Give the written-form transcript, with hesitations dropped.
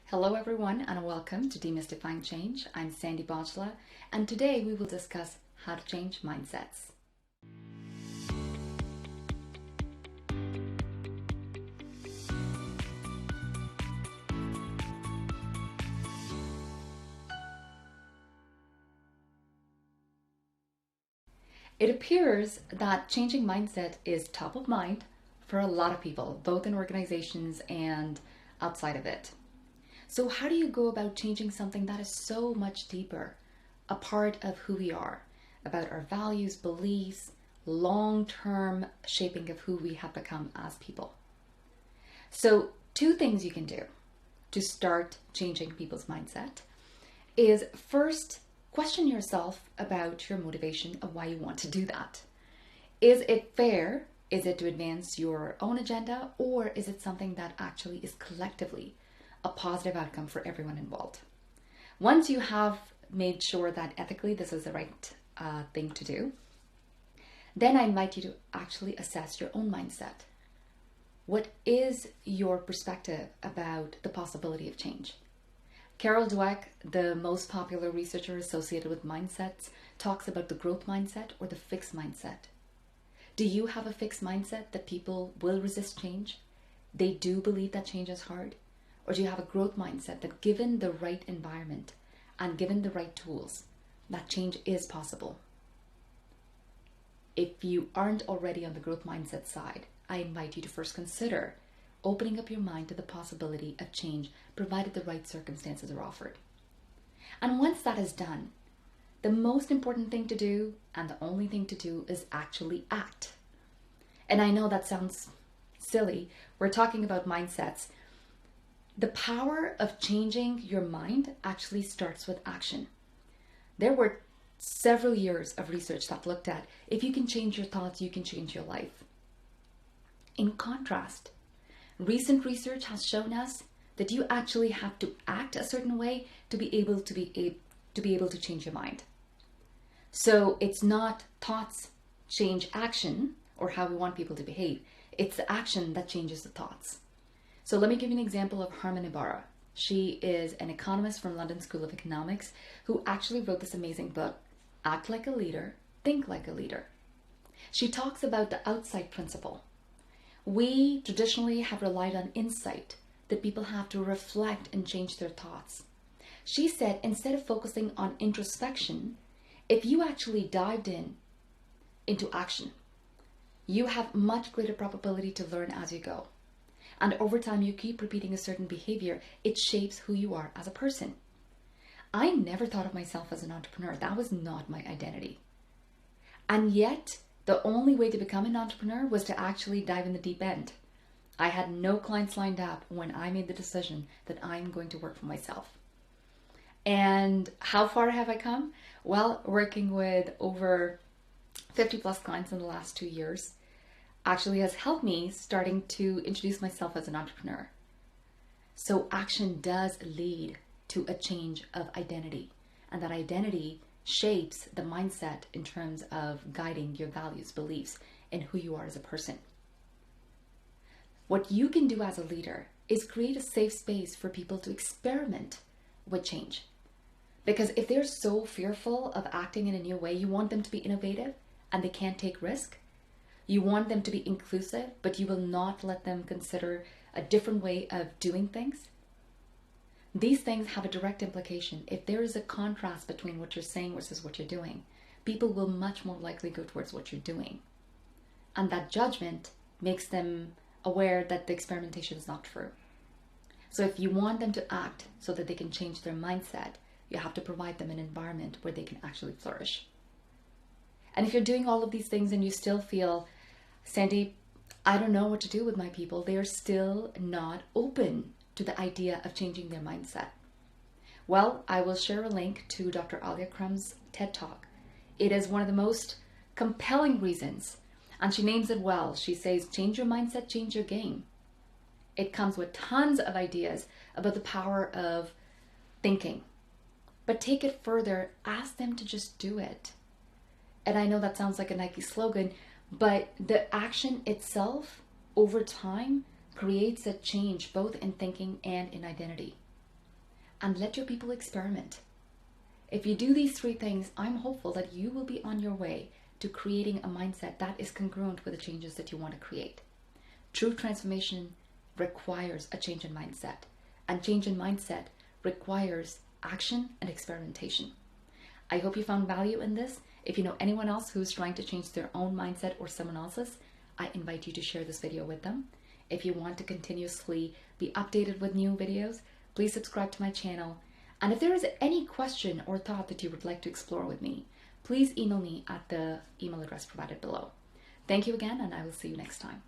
Hello everyone and welcome to Demystifying Change. I'm Sandeep Aujla and today we will discuss how to change mindsets. It appears that changing mindset is top of mind for a lot of people, both in organizations and outside of it. So how do you go about changing something that is so much deeper, a part of who we are, about our values, beliefs, long-term shaping of who we have become as people? So two things you can do to start changing people's mindset is first, question yourself about your motivation of why you want to do that. Is it fair? Is it to advance your own agenda, or is it something that actually is collectively a positive outcome for everyone involved? Once you have made sure that ethically this is the right thing to do, then I invite you to actually assess your own mindset. What is your perspective about the possibility of change? Carol Dweck, the most popular researcher associated with mindsets, talks about the growth mindset or the fixed mindset. Do you have a fixed mindset that people will resist change? They do believe that change is hard? Or do you have a growth mindset that given the right environment and given the right tools, that change is possible? If you aren't already on the growth mindset side, I invite you to first consider opening up your mind to the possibility of change, provided the right circumstances are offered. And once that is done, the most important thing to do, and the only thing to do, is actually act. And I know that sounds silly. We're talking about mindsets. The power of changing your mind actually starts with action. There were several years of research that looked at if you can change your thoughts, you can change your life. In contrast, recent research has shown us that you actually have to act a certain way to be able to change your mind. So it's not thoughts change action or how we want people to behave. It's the action that changes the thoughts. So let me give you an example of Harman Ibarra. She is an economist from London School of Economics who actually wrote this amazing book, Act Like a Leader, Think Like a Leader. She talks about the outside principle. We traditionally have relied on insight, that people have to reflect and change their thoughts. She said instead of focusing on introspection, if you actually dived into action, you have much greater probability to learn as you go. And over time, you keep repeating a certain behavior, it shapes who you are as a person. I never thought of myself as an entrepreneur. That was not my identity. And yet, the only way to become an entrepreneur was to actually dive in the deep end. I had no clients lined up when I made the decision that I'm going to work for myself. And how far have I come? Well, working with over 50 plus clients in the last 2 years actually has helped me starting to introduce myself as an entrepreneur. So action does lead to a change of identity, and that identity shapes the mindset in terms of guiding your values, beliefs, and who you are as a person. What you can do as a leader is create a safe space for people to experiment with change. Because if they're so fearful of acting in a new way, you want them to be innovative and they can't take risk. You want them to be inclusive, but you will not let them consider a different way of doing things. These things have a direct implication. If there is a contrast between what you're saying versus what you're doing, people will much more likely go towards what you're doing. And that judgment makes them aware that the experimentation is not true. So if you want them to act so that they can change their mindset, you have to provide them an environment where they can actually flourish. And if you're doing all of these things and you still feel, Sandeep, I don't know what to do with my people, they are still not open to the idea of changing their mindset. Well, I will share a link to Dr. Alia Crumb's TED Talk. It is one of the most compelling reasons, and she names it well. She says, change your mindset, change your game. It comes with tons of ideas about the power of thinking. But take it further, ask them to just do it. And I know that sounds like a Nike slogan, but the action itself over time creates a change both in thinking and in identity. and let your people experiment. If you do these 3 things, I'm hopeful that you will be on your way to creating a mindset that is congruent with the changes that you want to create. True transformation requires a change in mindset, and change in mindset requires action and experimentation. I hope you found value in this. If you know anyone else who's trying to change their own mindset or someone else's, I invite you to share this video with them. If you want to continuously be updated with new videos, please subscribe to my channel. And if there is any question or thought that you would like to explore with me, please email me at the email address provided below. Thank you again, and I will see you next time.